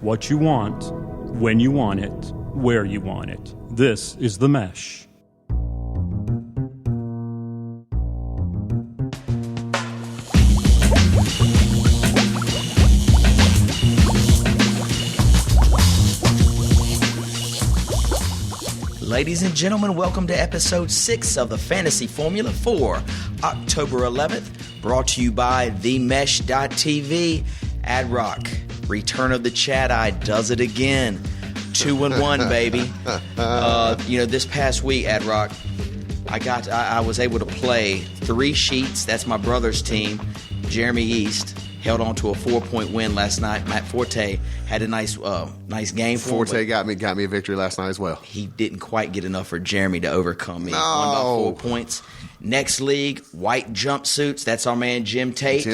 what you want, when you want it, where you want it. This is The Mesh. Ladies and gentlemen, welcome to episode 6 of the Fantasy Formula for October 11th, brought to you by TheMesh.tv. Ad Rock, Return of the Chad-Eye does it again. 2-1, baby. This past week, Ad Rock, I was able to play 3 sheets. That's my brother's team. Jeremy East held on to a 4-point win last night. Matt Forte had a nice game for him. Forte got me a victory last night as well. He didn't quite get enough for Jeremy to overcome me. No. Won by 4 points. Next league, white jumpsuits. That's our man Jim Tate.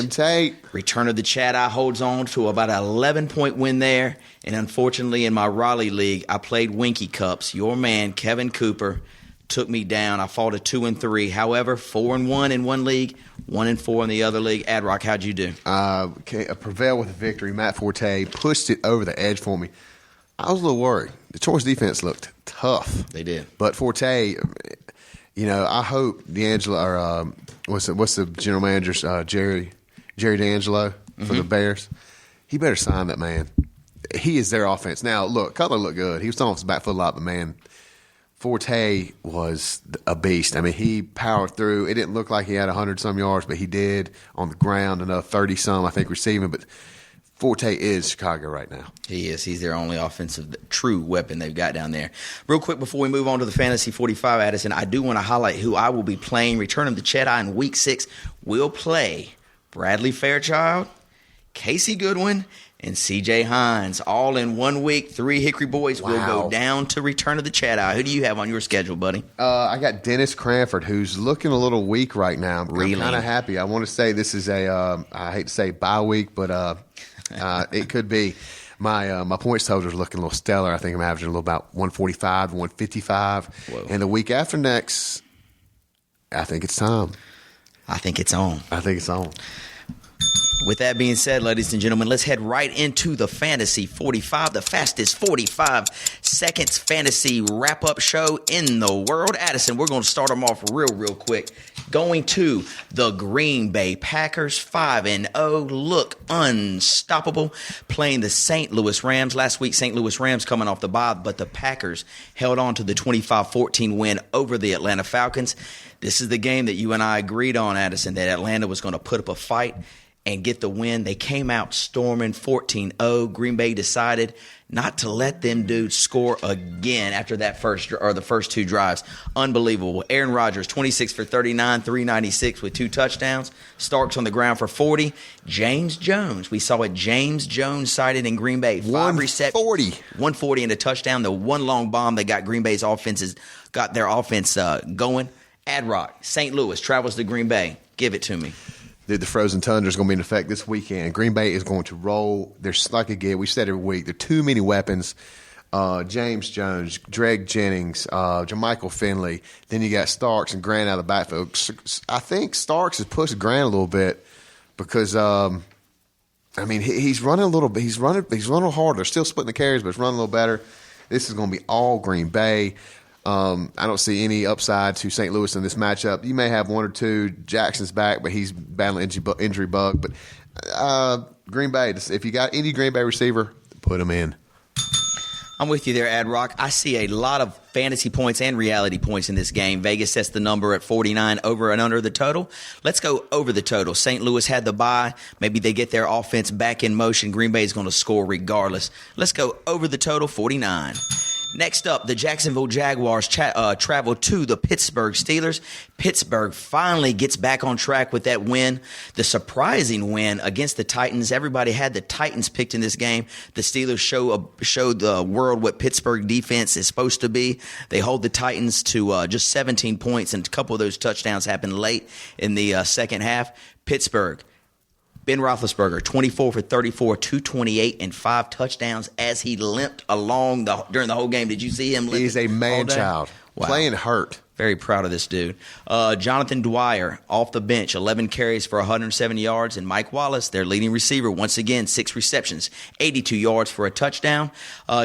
Return of the Chad-Eye holds on to about an 11-point win there. And unfortunately, in my Raleigh league, I played Winky Cups. Your man, Kevin Cooper, took me down. I fought a 2-3. However, 4-1 in one league, 1-4 in the other league. Ad Rock, how'd you do? Prevail with a victory. Matt Forte pushed it over the edge for me. I was a little worried. The Choice defense looked tough. They did. But Forte, I hope D'Angelo, or what's the general manager's Jerry D'Angelo for the Bears. He better sign that man. He is their offense. Now, look, Cutler looked good. He was on his back foot a lot, but man, Forte was a beast. I mean, he powered through. It didn't look like he had 100-some yards, but he did on the ground, another 30-some, I think, receiving. But Forte is Chicago right now. He is. He's their only offensive true weapon they've got down there. Real quick before we move on to the Fantasy 45, Addison, I do want to highlight who I will be playing. Return of the Chad-Eye in Week 6. We'll play Bradley Fairchild, Casey Goodwin, and C.J. Hines, all in 1 week. 3 Hickory boys will go down to Return of the Chad-Eye. Who do you have on your schedule, buddy? I got Dennis Cranford, who's looking a little weak right now. Really? I'm kind of happy. I want to say this is I hate to say bye week, but it could be. My points total is looking a little stellar. I think I'm averaging about 145 to 155. Whoa. And the week after next, I think it's time. I think it's on. With that being said, ladies and gentlemen, let's head right into the Fantasy 45, the fastest 45 seconds fantasy wrap-up show in the world. Addison, we're going to start them off real quick. Going to the Green Bay Packers, 5-0, look unstoppable, playing the St. Louis Rams. Last week, St. Louis Rams coming off the bye, but the Packers held on to the 25-14 win over the Atlanta Falcons. This is the game that you and I agreed on, Addison, that Atlanta was going to put up a fight and get the win. They came out storming 14-0. Green Bay decided not to let them dudes score again after the first 2 drives. Unbelievable. Aaron Rodgers, 26 for 39, 396 with 2 touchdowns. Starks on the ground for 40. James Jones. We saw a James Jones sighted in Green Bay. 5 receptions. 140 and a touchdown. The one long bomb that got Green Bay's offense going. Ad Rock, St. Louis travels to Green Bay. Give it to me. The frozen tundra is going to be in effect this weekend. Green Bay is going to roll. There's, like again, we said every week, there are too many weapons. James Jones, Greg Jennings, Jermichael Finley. Then you got Starks and Grant out of the backfield. I think Starks has pushed Grant a little bit because, he's running a little bit. He's running a little harder. They're still splitting the carries, but it's running a little better. This is going to be all Green Bay. I don't see any upside to St. Louis in this matchup. You may have 1 or 2. Jackson's back, but he's battling injury bug. But Green Bay, if you got any Green Bay receiver, put him in. I'm with you there, Ad Rock. I see a lot of fantasy points and reality points in this game. Vegas sets the number at 49 over and under the total. Let's go over the total. St. Louis had the bye. Maybe they get their offense back in motion. Green Bay is going to score regardless. Let's go over the total, 49. Next up, the Jacksonville Jaguars travel to the Pittsburgh Steelers. Pittsburgh finally gets back on track with that win, the win against the Titans. Everybody had the Titans picked in this game. The Steelers showed the world what Pittsburgh defense is supposed to be. They hold the Titans to just 17 points, and a couple of those touchdowns happened late in the second half. Pittsburgh. Ben Roethlisberger, 24 for 34, 228, and 5 touchdowns as he limped along during the whole game. Did you see him limp? He's a man-child. Wow. Playing hurt. Very proud of this dude. Jonathan Dwyer off the bench, 11 carries for 170 yards. And Mike Wallace, their leading receiver, once again, 6 receptions, 82 yards for a touchdown.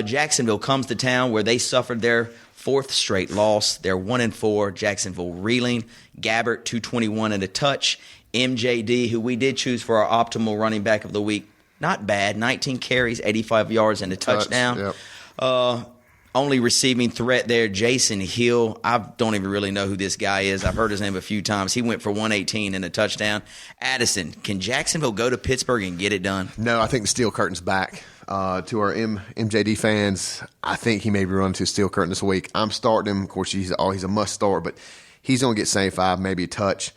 Jacksonville comes to town where they suffered their 4th straight loss. They're 1-4. Jacksonville reeling. Gabbert, 221 and a touch. MJD, who we did choose for our optimal running back of the week, not bad. 19 carries, 85 yards and a touchdown. Yep. Only receiving threat there, Jason Hill. I don't even really know who this guy is. I've heard his name a few times. He went for 118 and a touchdown. Addison, can Jacksonville go to Pittsburgh and get it done? No, I think the steel curtain's back. To our MJD fans, I think he may be running to a steel curtain this week. I'm starting him. Of course, he's a must start, but he's going to get 75, maybe a touch.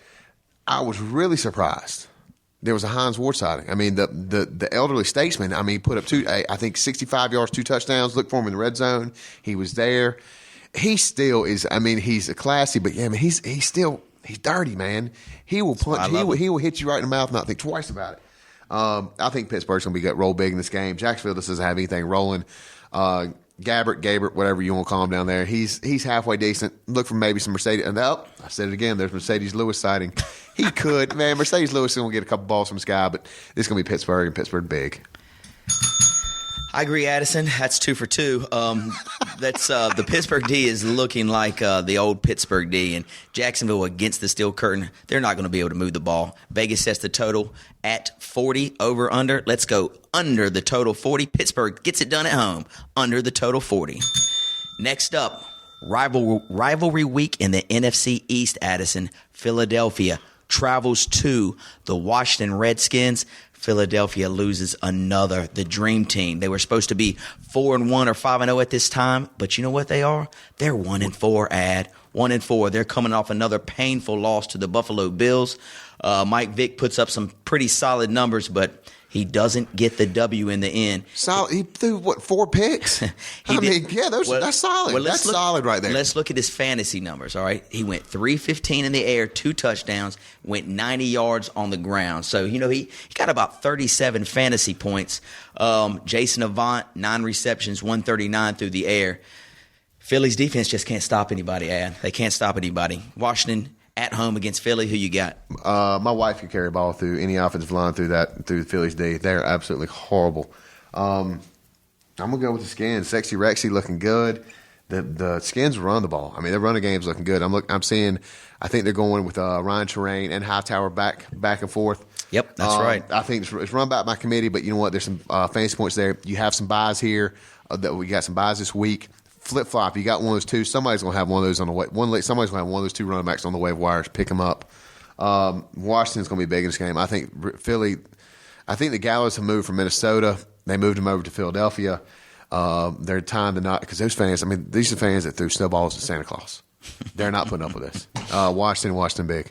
I was really surprised. There was a Hines Ward sighting. I mean, the elderly statesman, I mean, he put up I think 65 yards, 2 touchdowns. Look for him in the red zone. He was there. He still is, I mean, he's a classy, but yeah, I mean, he's dirty, man. He will punch. He will hit you right in the mouth and not think twice about it. I think Pittsburgh's going to be roll big in this game. Jacksonville just doesn't have anything rolling. Gabbert, whatever you want to call him down there, he's halfway decent. Look for maybe some Mercedes. And I said it again. There's Mercedes Lewis sighting. He could, man. Mercedes Lewis is going to get a couple balls from the sky, but this is going to be Pittsburgh and Pittsburgh big. I agree, Addison. That's 2 for 2. That's the Pittsburgh D is looking like the old Pittsburgh D, and Jacksonville against the steel curtain. They're not going to be able to move the ball. Vegas sets the total at 40 over under. Let's go under the total 40. Pittsburgh gets it done at home under the total 40. Next up, rivalry week in the NFC East. Addison, Philadelphia travels to the Washington Redskins. Philadelphia loses another, the dream team. They were supposed to be 4-1 or 5-0 at this time, but you know what they are? They're 1-4, 1-4. They're coming off another painful loss to the Buffalo Bills. Mike Vick puts up some pretty solid numbers, but he doesn't get the W in the end. Solid. He threw, 4 picks? that's solid. Well, that's solid right there. Let's look at his fantasy numbers, all right? He went 315 in the air, 2 touchdowns, went 90 yards on the ground. So, he got about 37 fantasy points. Jason Avant, 9 receptions, 139 through the air. Philly's defense just can't stop anybody, Ad. They can't stop anybody. Washington at home against Philly. Who you got? My wife could carry a ball through any offensive line through the Phillies D. They're absolutely horrible. I'm gonna go with the Skins. Sexy Rexy looking good. The Skins run the ball. I mean, their running game's looking good. I'm seeing. I think they're going with Ryan Terrain and Hightower back and forth. Yep, that's right. I think it's run back by committee, but you know what? There's some fantasy points there. You have some buys here. That we got some buys this week. Flip flop. You got one of those 2. Somebody's gonna have one of those on the way. Somebody's gonna have one of those 2 running backs on the waiver wires. Pick them up. Washington's gonna be big in this game. I think Philly. I think the Gallows have moved from Minnesota. They moved him over to Philadelphia. They're time to not because those fans. I mean, these are fans that threw snowballs at Santa Claus. They're not putting up with this. Washington big.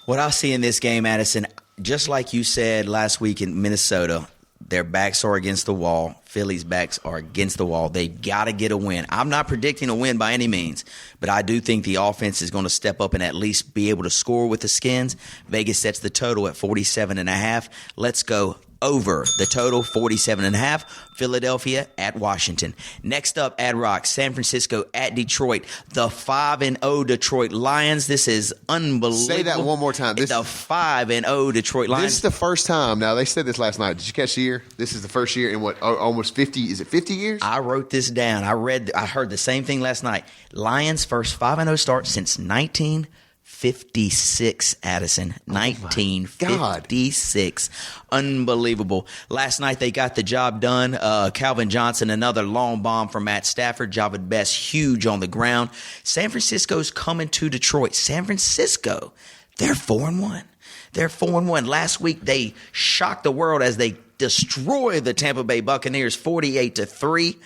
What I see in this game, Addison, just like you said last week in Minnesota. Their backs are against the wall. Philly's backs are against the wall. They've got to get a win. I'm not predicting a win by any means, but I do think the offense is going to step up and at least be able to score with the Skins. Vegas sets the total at 47.5. Let's go over the total, 47.5. Philadelphia at Washington. Next up, at Rock, San Francisco at Detroit. The 5-0 Detroit Lions. This is unbelievable. Say that one more time. The 5-0 Detroit Lions. This is the first time. Now, they said this last night. Did you catch the year? This is the first year in almost 50. Is it 50 years? I wrote this down. I heard the same thing last night. Lions' first 5-0 start since 1956, Addison. 1956. Unbelievable. Last night they got the job done. Calvin Johnson, another long bomb from Matt Stafford. Javad Best, huge on the ground. San Francisco's coming to Detroit. San Francisco, they're 4-1. They're 4-1. Last week they shocked the world as they destroyed the Tampa Bay Buccaneers 48-3.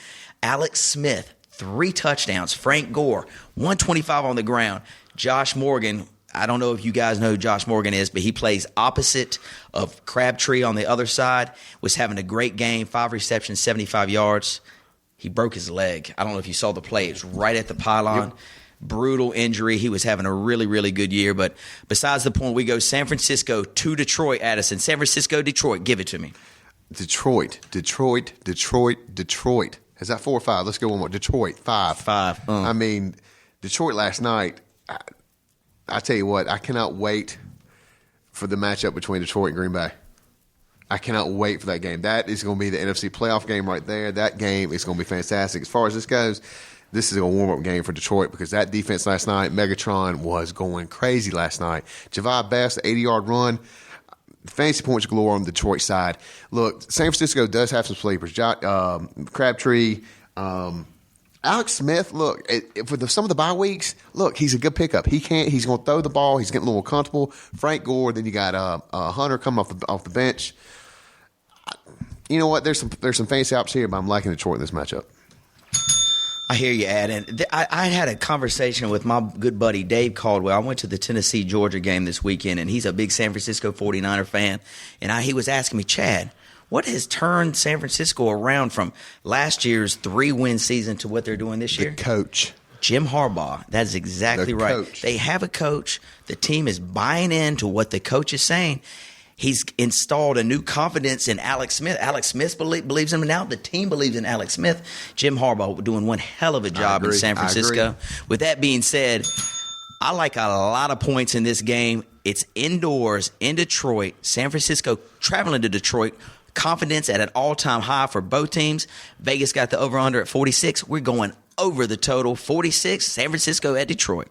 Alex Smith, 3 touchdowns. Frank Gore, 125 on the ground. Josh Morgan, I don't know if you guys know who Josh Morgan is, but he plays opposite of Crabtree on the other side, was having a great game, 5 receptions, 75 yards. He broke his leg. I don't know if you saw the play. It was right at the pylon. Yep. Brutal injury. He was having a really, really good year. But besides the point, we go San Francisco to Detroit, Addison. San Francisco, Detroit. Give it to me. Detroit. Is that 4 or 5? Let's go one more. Detroit, 5. 5. I mean, Detroit last night, I tell you what, I cannot wait for the matchup between Detroit and Green Bay. I cannot wait for that game. That is going to be the NFC playoff game right there. That game is going to be fantastic. As far as this goes, this is a warm-up game for Detroit because that defense last night, Megatron, was going crazy last night. Jahvid Best, 80-yard run. Fantasy points galore on the Detroit side. Look, San Francisco does have some sleepers. Crabtree, Alex Smith, look, for some of the bye weeks, look, he's a good pickup. He's going to throw the ball. He's getting a little comfortable. Frank Gore, then you got Hunter coming off the bench. You know what? There's some fancy ops here, but I'm liking Detroit in this matchup. I hear you, Ad. And I had a conversation with my good buddy Dave Caldwell. I went to the Tennessee-Georgia game this weekend, and he's a big San Francisco 49er fan. And he was asking me, Chad, what has turned San Francisco around from last year's 3-win season to what they're doing this year? The coach. Jim Harbaugh. That's exactly right. Coach. They have a coach. The team is buying into what the coach is saying. He's installed a new confidence in Alex Smith. Alex Smith believes in him now. The team believes in Alex Smith. Jim Harbaugh doing one hell of a job in San Francisco. With that being said, I like a lot of points in this game. It's indoors in Detroit. San Francisco traveling to Detroit. Confidence at an all-time high for both teams. Vegas got the over-under at 46. We're going over the total. 46, San Francisco at Detroit.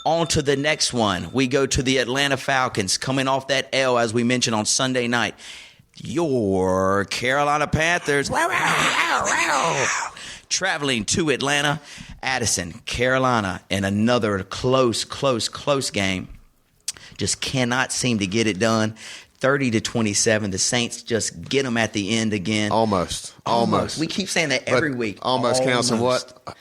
On to the next one. We go to the Atlanta Falcons coming off that L, as we mentioned on Sunday night. Your Carolina Panthers traveling to Atlanta. Addison, Carolina, and another close game. Just cannot seem to get it done. 30-27. The Saints just get them at the end again. Almost. We keep saying that every week. Almost counts in what?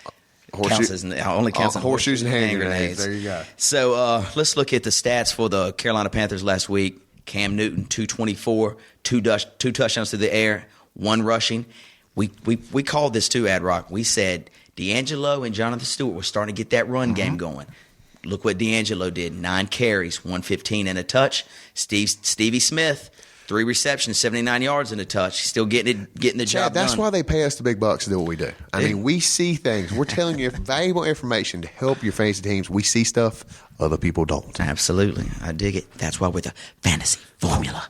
Only counts on horseshoes and hand grenades. There you go. So let's look at the stats for the Carolina Panthers last week. Cam Newton, 224, two touchdowns through the air, 1 rushing. We called this too, Ad Rock. We said D'Angelo and Jonathan Stewart were starting to get that run game going. Look what D'Angelo did. 9 carries, 115 and a touch. Stevie Smith, 3 receptions, 79 yards and a touch. He's still getting the job done. That's why they pay us the big bucks to do what we do. I mean, we see things. We're telling you valuable information to help your fantasy teams. We see stuff other people don't. Absolutely. I dig it. That's why we're the fantasy formula.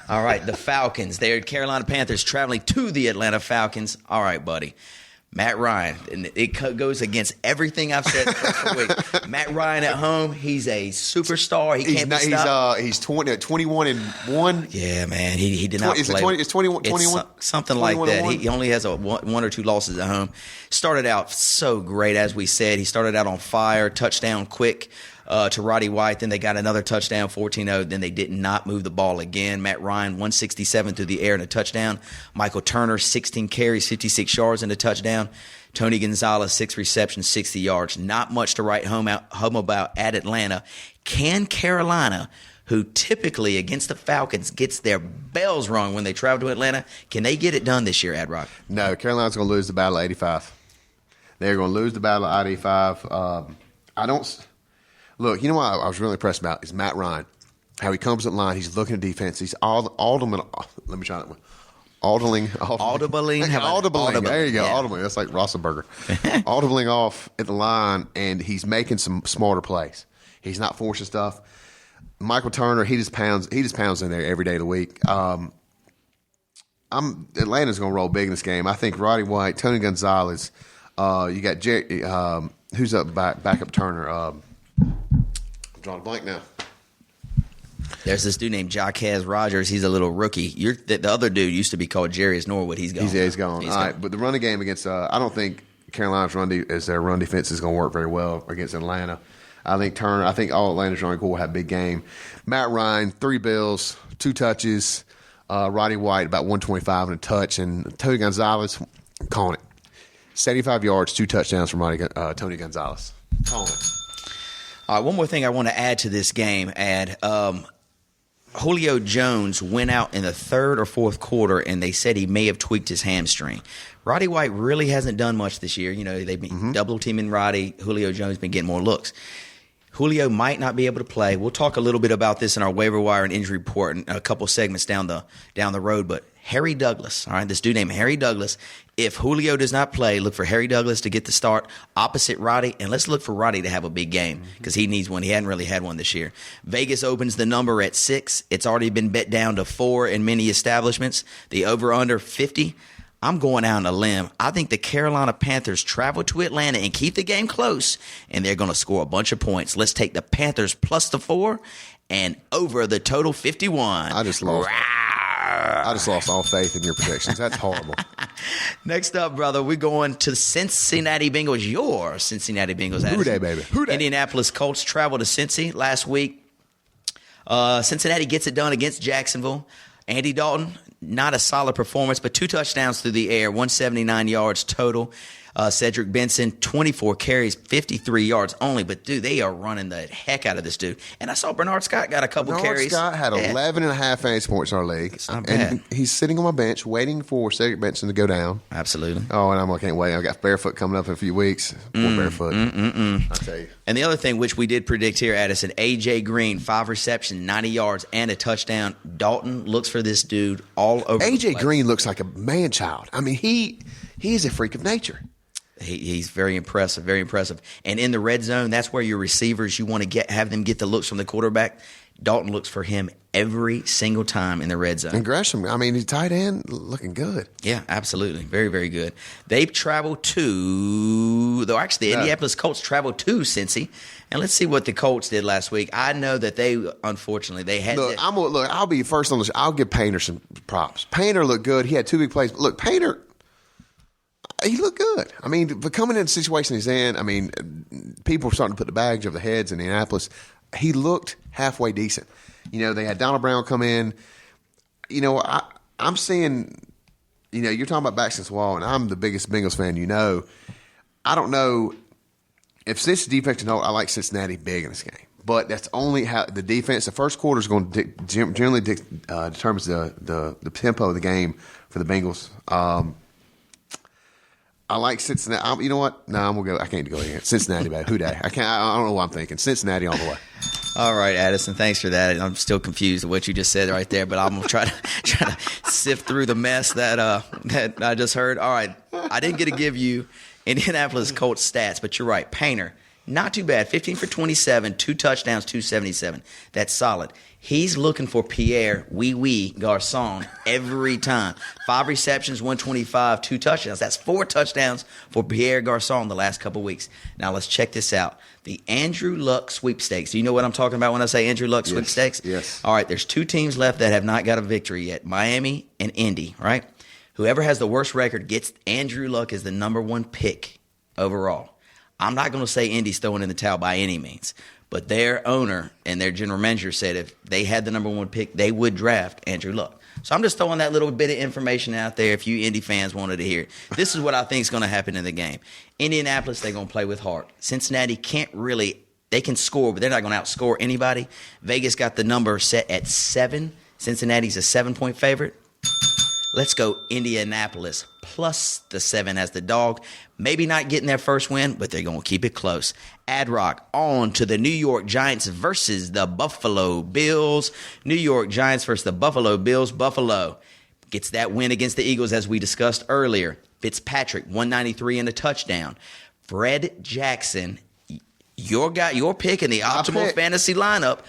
All right, the Falcons. They're Carolina Panthers traveling to the Atlanta Falcons. All right, buddy. Matt Ryan, and it goes against everything I've said for the week. Matt Ryan at home, he's a superstar. He can't be stopped. He's 21-1. Yeah, man, he did not play. It's 21. Something like that. He only has one or 2 losses at home. Started out so great, as we said. He started out on fire, touchdown quick. To Roddy White. Then they got another touchdown, 14-0. Then they did not move the ball again. Matt Ryan, 167 through the air and a touchdown. Michael Turner, 16 carries, 56 yards and a touchdown. Tony Gonzalez, 6 receptions, 60 yards. Not much to write home about at Atlanta. Can Carolina, who typically against the Falcons gets their bells rung when they travel to Atlanta, can they get it done this year, Ad Rock? No, Carolina's going to lose the Battle of 85. They're going to lose the Battle of 85. Look, you know what I was really impressed about is Matt Ryan. How he comes at line. He's looking at defense. He's audibling. Let me try that one. Audibling. There you go. Yeah. Audibling. That's like Rossenberger. Audibling off at the line, and he's making some smarter plays. He's not forcing stuff. Michael Turner, he just pounds in there every day of the week. Atlanta's going to roll big in this game. I think Roddy White, Tony Gonzalez. You got Jerry. Who's up backup Turner? I'm drawing a blank now. There's this dude named Jaquez Rogers. He's a little rookie. The other dude used to be called Jarius Norwood. He's gone. He's gone. All right, but the running game against I don't think Carolina's their run defense is going to work very well against Atlanta. I think all Atlanta's running core will have a big game. Matt Ryan, 3 bills, 2 touches. Roddy White, about 125 and a touch. And Tony Gonzalez, I'm calling it. 75 yards, 2 touchdowns from Tony Gonzalez. Calling it. All right, one more thing I want to add to this game, Julio Jones went out in the 3rd or 4th quarter, and they said he may have tweaked his hamstring. Roddy White really hasn't done much this year. You know, they've been double-teaming Roddy. Julio Jones has been getting more looks. Julio might not be able to play. We'll talk a little bit about this in our waiver wire and injury report and a couple segments down the road. But Harry Douglas, all right, this dude named Harry Douglas, If Julio does not play, look for Harry Douglas to get the start opposite Roddy, and let's look for Roddy to have a big game because he needs one. He hadn't really had one this year. Vegas opens the number at 6. It's already been bet down to 4 in many establishments. The over-under 50. I'm going out on a limb. I think the Carolina Panthers travel to Atlanta and keep the game close, and they're going to score a bunch of points. Let's take the Panthers plus the 4 and over the total 51. I just lost all faith in your predictions. That's horrible. Next up, brother, we're going to the Cincinnati Bengals. Your Cincinnati Bengals. Who dey, baby? Who dey? Indianapolis Colts travel to Cincy last week. Cincinnati gets it done against Jacksonville. Andy Dalton, not a solid performance, but 2 touchdowns through the air, 179 yards total. Cedric Benson, 24 carries, 53 yards only. But, dude, they are running the heck out of this dude. And I saw Bernard Scott got a couple carries. Bernard Scott had 11 and a half fantasy points in our league. It's not bad. And he's sitting on my bench waiting for Cedric Benson to go down. Absolutely. Oh, and I can't wait. I got Barefoot coming up in a few weeks. Poor Barefoot. I tell you. And the other thing, which we did predict here, Addison, A.J. Green, 5 receptions, 90 yards, and a touchdown. Dalton looks for this dude all over the A.J. place. Green looks like a man-child. I mean, he is a freak of nature. He's very impressive, very impressive. And in the red zone, that's where your receivers, you want to have them get the looks from the quarterback. Dalton looks for him every single time in the red zone. And Gresham, I mean, he's tight end, looking good. Yeah, absolutely. Very, very good. They've traveled to, the Indianapolis Colts traveled to Cincy. And let's see what the Colts did last week. I know that unfortunately, they had Look, I'll be first on the show. I'll give Painter some props. Painter looked good. He had 2 big plays. Look, Painter, he looked good. I mean, but coming in the situation he's in, I mean, people were starting to put the bags over the heads in Indianapolis. He looked halfway decent. You know, they had Donald Brown come in. You know, I'm seeing, you know, you're talking about backs against the wall, and I'm the biggest Bengals fan you know. I don't know if this defense can hold. I like Cincinnati big in this game. But that's only how the defense, the first quarter is going to generally determines the tempo of the game for the Bengals. I like Cincinnati. You know what? No, I'm gonna go. I can't go again. Cincinnati, baby. Who day? I can't. I don't know what I'm thinking. Cincinnati all the way. All right, Addison. Thanks for that. I'm still confused at what you just said right there, but I'm gonna try to sift through the mess that I just heard. All right, I didn't get to give you Indianapolis Colts stats, but you're right. Painter, not too bad. 15 for 27, 2 touchdowns, 277. That's solid. He's looking for Pierre Wee Garçon every time. 5 receptions, 125, 2 touchdowns. That's 4 touchdowns for Pierre Garçon the last couple weeks. Now let's check this out. The Andrew Luck sweepstakes. Do you know what I'm talking about when I say Andrew Luck sweepstakes? Yes. All right, there's 2 teams left that have not got a victory yet. Miami and Indy, right? Whoever has the worst record gets Andrew Luck as the number 1 pick overall. I'm not going to say Indy's throwing in the towel by any means, but their owner and their general manager said if they had the number 1 pick, they would draft Andrew Luck. So I'm just throwing that little bit of information out there if you Indy fans wanted to hear it. This is what I think is going to happen in the game. Indianapolis, they're going to play with heart. Cincinnati can't really – they can score, but they're not going to outscore anybody. Vegas got the number set at 7. Cincinnati's a 7-point favorite. Let's go Indianapolis plus the 7 as the dog. Maybe not getting their first win, but they're going to keep it close. Ad-Rock on to the New York Giants versus the Buffalo Bills. New York Giants versus the Buffalo Bills. Buffalo gets that win against the Eagles as we discussed earlier. Fitzpatrick, 193 and a touchdown. Fred Jackson, your pick in the optimal fantasy lineup,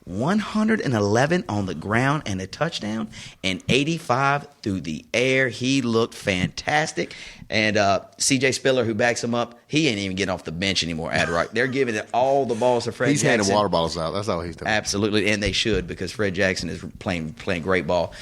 111 on the ground and a touchdown, and 85 through the air. He looked fantastic. And C.J. Spiller, who backs him up, he ain't even getting off the bench anymore, Ad-Rock. They're giving it all the balls to Fred Jackson. He's handing water bottles out. That's all he's doing. Absolutely, and they should because Fred Jackson is playing great ball.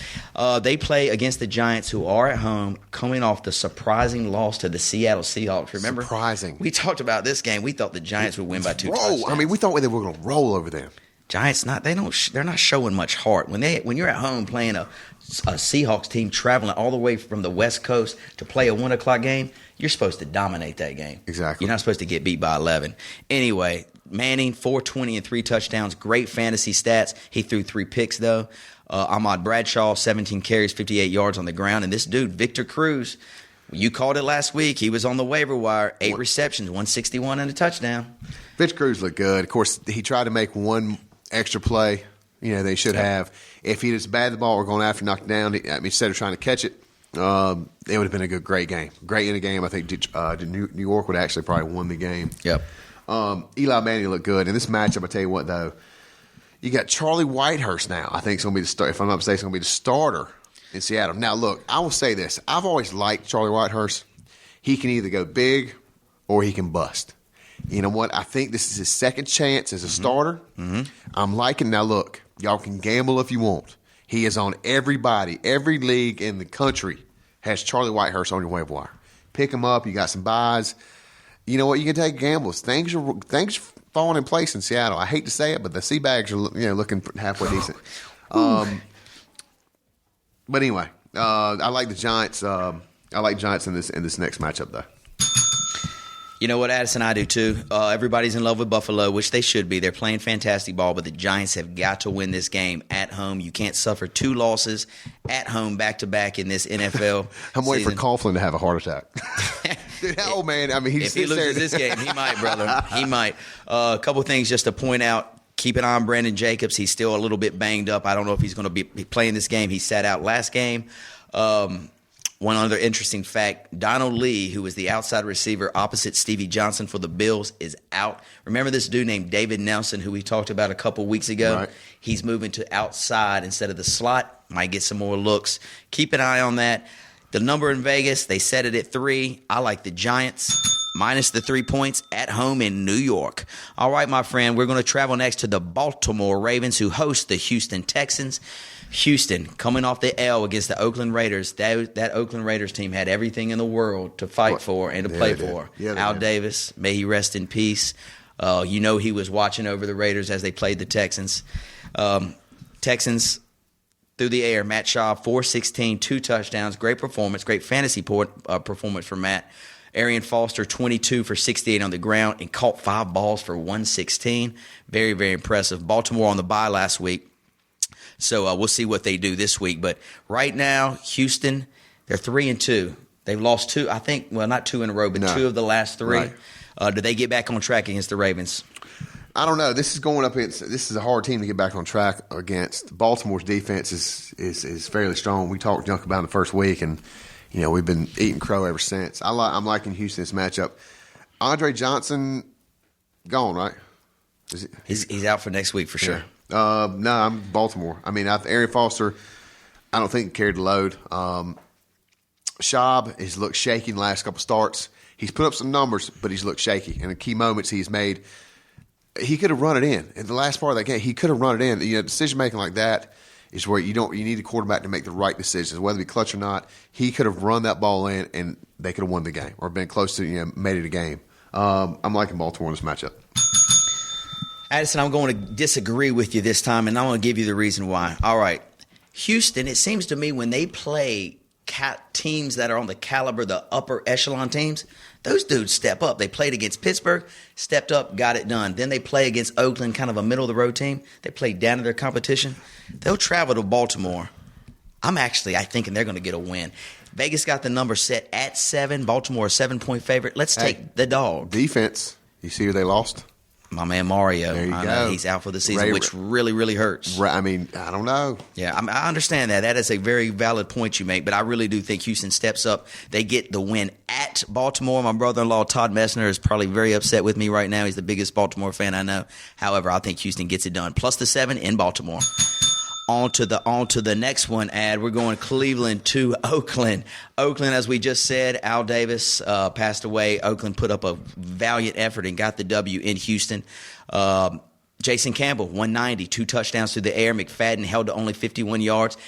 They play against the Giants, who are at home, coming off the surprising loss to the Seattle Seahawks. Remember? Surprising. We talked about this game. We thought the Giants would win by 2 touchdowns. I mean, we thought they were going to roll over them. Giants they're not showing much heart when you're at home playing a Seahawks team traveling all the way from the West Coast to play a 1:00 game. You're supposed to dominate that game. Exactly. You're not supposed to get beat by 11. Anyway, Manning 420 and 3 touchdowns, great fantasy stats. He threw 3 picks though. Ahmad Bradshaw 17 carries, 58 yards on the ground, and this dude Victor Cruz. You called it last week. He was on the waiver wire. 8 receptions, 161 and a touchdown. Victor Cruz looked good. Of course, he tried to make one extra play, they should have. If he just batted the ball or going after, knocked it down, instead of trying to catch it, it would have been a great game. Great in the game. I think New York would actually probably won the game. Yep. Eli Manning looked good. In this matchup, I tell you what, though, you got Charlie Whitehurst now. I think it's going to be the start. If I'm not mistaken, it's going to be the starter in Seattle. Now, look, I will say this. I've always liked Charlie Whitehurst. He can either go big or he can bust. You know what? I think this is his second chance as a starter. Mm-hmm. I'm liking. Now, look, y'all can gamble if you want. He is on everybody. Every league in the country has Charlie Whitehurst on your waiver wire. Pick him up. You got some buys. You know what? You can take gambles. Things are falling in place in Seattle. I hate to say it, but the Seabags are looking halfway decent. But anyway, I like the Giants. I like Giants in this next matchup, though. You know what, Addison? I do too. Everybody's in love with Buffalo, which they should be. They're playing fantastic ball, but the Giants have got to win this game at home. You can't suffer 2 losses at home back-to-back in this NFL I'm waiting for Coughlin to have a heart attack. Dude, how old man? I mean, if he loses this game, he might, brother. He might. A couple things just to point out. Keep an eye on Brandon Jacobs. He's still a little bit banged up. I don't know if he's going to be playing this game. He sat out last game. One other interesting fact, Donald Lee, who was the outside receiver opposite Stevie Johnson for the Bills, is out. Remember this dude named David Nelson, who we talked about a couple weeks ago? Right. He's moving to outside instead of the slot. Might get some more looks. Keep an eye on that. The number in Vegas, they set it at 3. I like the Giants. Minus the 3 points at home in New York. All right, my friend, we're going to travel next to the Baltimore Ravens, who host the Houston Texans. Houston coming off the L against the Oakland Raiders. That Oakland Raiders team had everything in the world to fight for and to play for. Yeah, Al Davis, may he rest in peace. He was watching over the Raiders as they played the Texans. Texans through the air. Matt Schaub, 416, 2 touchdowns. Great performance. Great fantasy performance for Matt. Arian Foster, 22 for 68 on the ground and caught 5 balls for 116. Very, very impressive. Baltimore on the bye last week. So we'll see what they do this week. But right now, Houston, they're 3-2. They've lost 2, I think, well, not 2 in a row, but 2 of the last 3. Right. Do they get back on track against the Ravens? I don't know. This is going up against. This is a hard team to get back on track against. Baltimore's defense is fairly strong. We talked junk about it in the first week, and we've been eating crow ever since. I'm liking Houston's matchup. Andre Johnson gone, right? He's out for next week for sure. No, I'm Baltimore. I mean, Arian Foster, I don't think carried the load. Schaub has looked shaky in the last couple starts. He's put up some numbers, but he's looked shaky. And the key moments he's made, he could have run it in. In the last part of that game, he could have run it in. Decision making like that is where you need a quarterback to make the right decisions, whether it be clutch or not. He could have run that ball in, and they could have won the game or been close to made it a game. I'm liking Baltimore in this matchup. Addison, I'm going to disagree with you this time, and I'm going to give you the reason why. All right. Houston, it seems to me when they play teams that are on the caliber, the upper echelon teams, those dudes step up. They played against Pittsburgh, stepped up, got it done. Then they play against Oakland, kind of a middle-of-the-road team. They play down to their competition. They'll travel to Baltimore. I thinking they're going to get a win. Vegas got the number set at 7. Baltimore a 7-point favorite. Let's take the dog. Defense. You see who they lost? My man Mario. There you go. Know he's out for the season, which really, really hurts. I mean, I don't know. Yeah, I understand that. That is a very valid point you make, but I really do think Houston steps up. They get the win at Baltimore. My brother-in-law, Todd Messner, is probably very upset with me right now. He's the biggest Baltimore fan I know. However, I think Houston gets it done. Plus the 7 in Baltimore. On to the next one, We're going Cleveland to Oakland. Oakland, as we just said, Al Davis passed away. Oakland put up a valiant effort and got the W in Houston. Jason Campbell, 190, 2 touchdowns through the air. McFadden held to only 51 yards.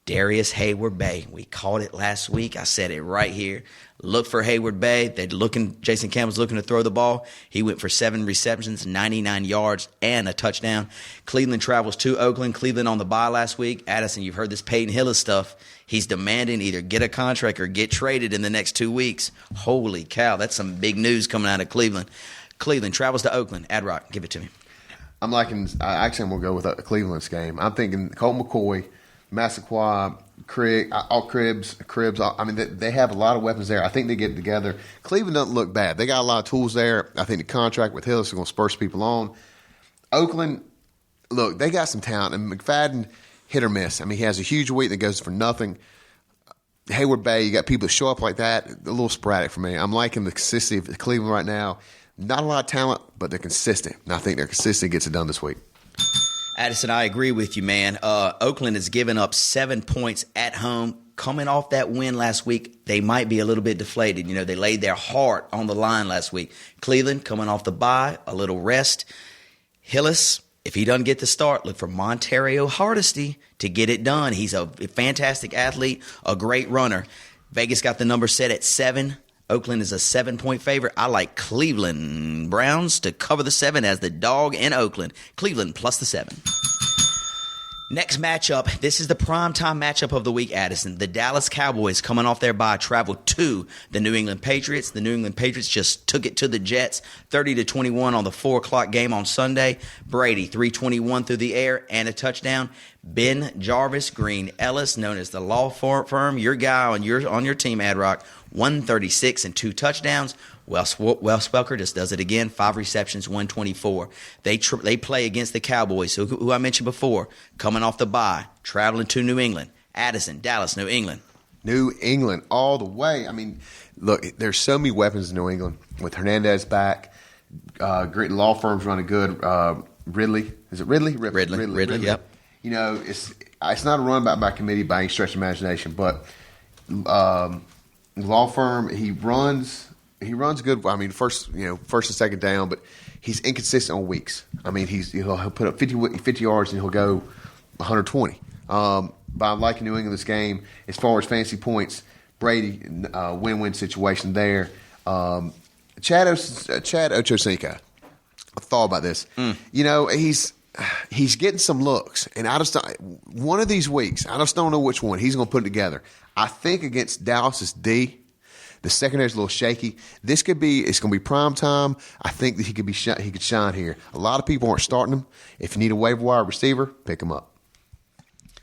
Darius Hayward-Bay. We called it last week. I said it right here. Look for Hayward-Bay. Jason Campbell's looking to throw the ball. He went for 7 receptions, 99 yards, and a touchdown. Cleveland travels to Oakland. Cleveland on the bye last week. Addison, you've heard this Peyton Hillis stuff. He's demanding either get a contract or get traded in the next 2 weeks. Holy cow, that's some big news coming out of Cleveland. Cleveland travels to Oakland. Ad-Rock, give it to me. I'm liking – actually, I'm going to go with a Cleveland's game. I'm thinking Colt McCoy, Massaquoi, Cribbs. I mean, they have a lot of weapons there. I think they get together. Cleveland doesn't look bad. They got a lot of tools there. I think the contract with Hillis is going to spur people on. Oakland, look, they got some talent. And McFadden, hit or miss. I mean, he has a huge week that goes for nothing. Hayward Bay, you got people that show up like that. A little sporadic for me. I'm liking the consistency of Cleveland right now. Not a lot of talent, but they're consistent. And I think they're consistent, gets it done this week. Addison, I agree with you, man. Oakland has given up 7 points at home. Coming off that win last week, they might be a little bit deflated. You know, they laid their heart on the line last week. Cleveland coming off the bye, a little rest. Hillis, if he doesn't get the start, look for Montario Hardesty to get it done. He's a fantastic athlete, a great runner. Vegas got the number set at 7. Oakland is a 7-point favorite. I like Cleveland Browns to cover the 7 as the dog in Oakland. Cleveland plus the 7. Next matchup, this is the primetime matchup of the week, Addison. The Dallas Cowboys, coming off their bye, travel to the New England Patriots. The New England Patriots just took it to the Jets, 30-21 on the 4 o'clock game on Sunday. Brady, 321 through the air and a touchdown. Ben Jarvis Green Ellis, known as the law firm, your guy on your team, Ad Rock, 136 and 2 touchdowns. Wes Welker just does it again, 5 receptions, 124. They play against the Cowboys, who I mentioned before, coming off the bye, traveling to New England. Addison, Dallas, New England. New England all the way. I mean, look, there's so many weapons in New England. With Hernandez back, great law firms running good. Ridley, is it Ridley? Ridley, yep. You know, it's not a run by committee by any stretch of imagination, but law firm, he runs good. I mean, first and second down, but he's inconsistent on weeks. I mean, he'll put up 50 yards and he'll go 120. But I'm liking New England this game as far as fantasy points. Brady, win-win situation there. Chad Ochocinco. I thought about this. You know, he's getting some looks, and I just one of these weeks, I just don't know which one he's going to put together. I think against Dallas's D. The secondary's a little shaky. It's going to be prime time. I think that he could shine here. A lot of people aren't starting him. If you need a waiver wire receiver, pick him up.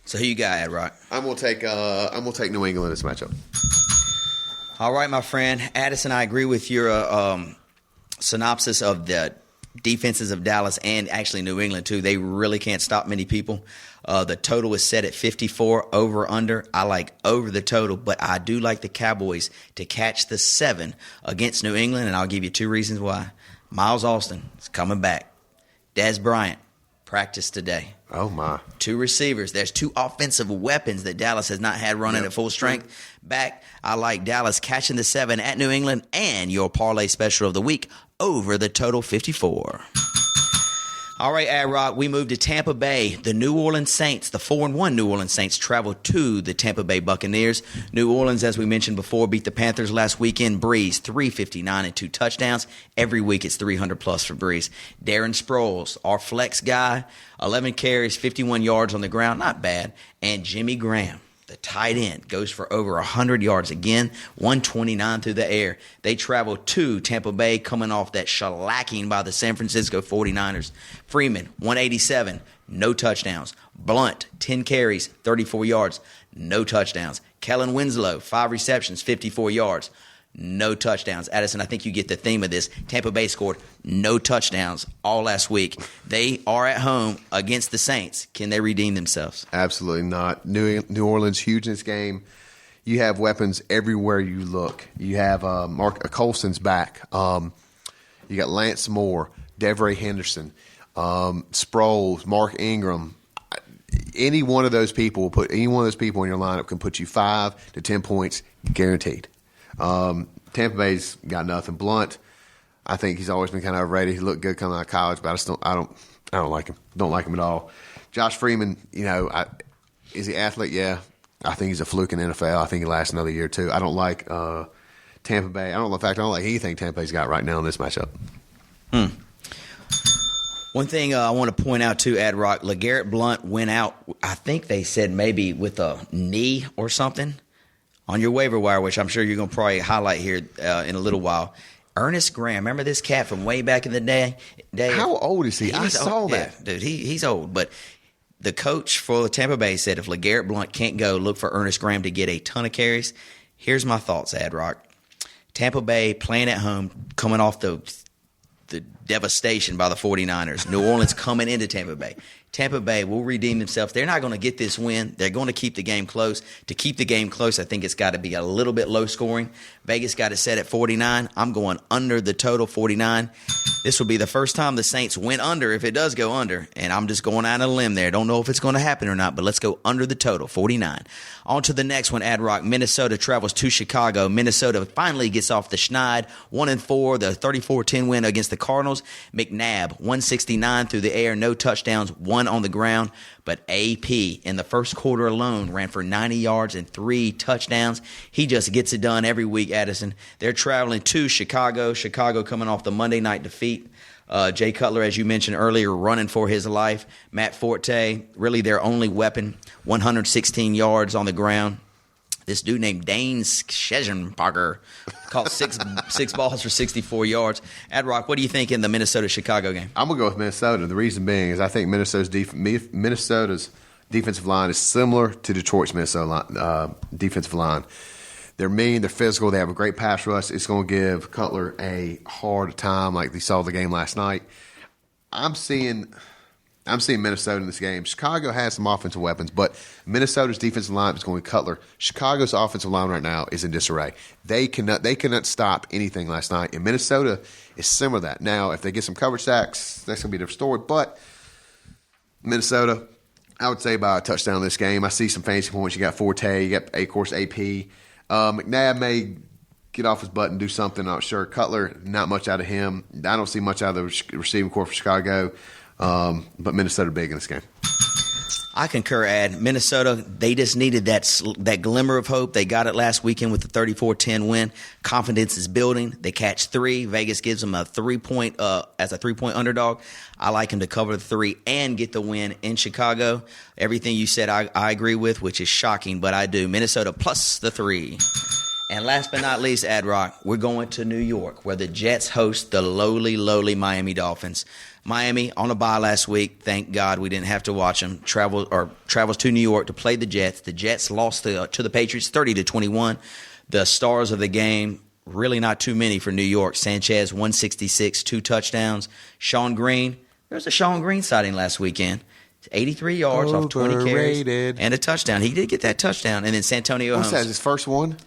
So who you got, Ad Rock? I'm gonna take New England in this matchup. All right, my friend. Addison, I agree with your synopsis of the defenses of Dallas and actually New England too. They really can't stop many people. The total is set at 54, over, under. I like over the total, but I do like the Cowboys to catch the 7 against New England, and I'll give you 2 reasons why. Miles Austin is coming back. Dez Bryant practiced today. Oh, my. 2 receivers. There's 2 offensive weapons that Dallas has not had running at full strength. Back, I like Dallas catching the 7 at New England, and your parlay special of the week, over the total 54. All right, Ad Rock, we move to Tampa Bay. The New Orleans Saints, the 4-1 New Orleans Saints, travel to the Tampa Bay Buccaneers. New Orleans, as we mentioned before, beat the Panthers last weekend. Breeze, 359 and 2 touchdowns. Every week it's 300-plus for Breeze. Darren Sproles, our flex guy, 11 carries, 51 yards on the ground. Not bad. And Jimmy Graham, the tight end, goes for over 100 yards again, 129 through the air. They travel to Tampa Bay, coming off that shellacking by the San Francisco 49ers. Freeman, 187, no touchdowns. Blunt, 10 carries, 34 yards, no touchdowns. Kellen Winslow, 5 receptions, 54 yards, no touchdowns. Addison, I think you get the theme of this. Tampa Bay scored no touchdowns all last week. They are at home against the Saints. Can they redeem themselves? Absolutely not. New Orleans, huge in this game. You have weapons everywhere you look. You have Mark Colston's back. You got Lance Moore, Devray Henderson, Sproles, Mark Ingram. Any one of those people in your lineup can put you 5 to 10 points guaranteed. Tampa Bay's got nothing. Blunt, I think he's always been kind of overrated. He looked good coming out of college, but I don't like him. Don't like him at all. Josh Freeman, is he athlete? Yeah. I think he's a fluke in the NFL. I think he lasts another year or 2. I don't like Tampa Bay. I don't like anything Tampa Bay's got right now in this matchup. One thing I want to point out too, Ad Rock, LeGarrette Blunt went out, I think they said maybe with a knee or something. On your waiver wire, which I'm sure you're going to probably highlight here in a little while, Ernest Graham. Remember this cat from way back in the day? How old is he? I saw that. Yeah, dude, he's old. But the coach for Tampa Bay said if LeGarrette Blunt can't go, look for Ernest Graham to get a ton of carries. Here's my thoughts, Ad Rock. Tampa Bay playing at home, coming off the the devastation by the 49ers. New Orleans coming into Tampa Bay. Tampa Bay will redeem themselves. They're not going to get this win. They're going to keep the game close. To keep the game close, I think it's got to be a little bit low scoring. Vegas got it set at 49. I'm going under the total 49. This will be the first time the Saints went under if it does go under. And I'm just going out on a limb there. Don't know if it's going to happen or not, but let's go under the total, 49. On to the next one, Ad Rock. Minnesota travels to Chicago. Minnesota finally gets off the schneid. 1-4, the 34-10 win against the Cardinals. McNabb, 169 through the air, no touchdowns, 1 on the ground. But AP in the first quarter alone ran for 90 yards and 3 touchdowns. He just gets it done every week, Addison. They're traveling to Chicago. Chicago coming off the Monday night defeat. Jay Cutler, as you mentioned earlier, running for his life. Matt Forte, really their only weapon, 116 yards on the ground. This dude named Dane Schegenparker caught six balls for 64 yards. Ad Rock, what do you think in the Minnesota-Chicago game? I'm going to go with Minnesota. The reason being is I think Minnesota's defensive line is similar to Detroit's Minnesota defensive line. They're mean, they're physical, they have a great pass rush. It's going to give Cutler a hard time like we saw the game last night. I'm seeing Minnesota in this game. Chicago has some offensive weapons, but Minnesota's defensive line is going to Cutler. Chicago's offensive line right now is in disarray. They cannot stop anything last night, and Minnesota is similar to that. Now, if they get some coverage sacks, that's going to be a different story, but Minnesota, I would say by a touchdown in this game. I see some fantasy points. You got Forte, you got, of course, AP. McNabb may get off his butt and do something. I'm not sure. Cutler, not much out of him. I don't see much out of the receiving corps for Chicago. But Minnesota big in this game. I concur, Ad. Minnesota, they just needed that glimmer of hope. They got it last weekend with the 34-10 win. Confidence is building. They catch 3. Vegas gives them a 3-point as a 3-point underdog. I like them to cover the 3 and get the win in Chicago. Everything you said I agree with, which is shocking, but I do. Minnesota plus the 3. And last but not least, Ad Rock, we're going to New York, where the Jets host the lowly Miami Dolphins. Miami on a bye last week. Thank God we didn't have to watch them. Travels to New York to play the Jets. The Jets lost to the Patriots 30-21. The stars of the game, really not too many for New York. Sanchez, 166, 2 touchdowns. Sean Green, there was a Sean Green sighting last weekend. 83 yards off 20 carries and a touchdown. He did get that touchdown. And then Santonio Holmes. What's that, his first one?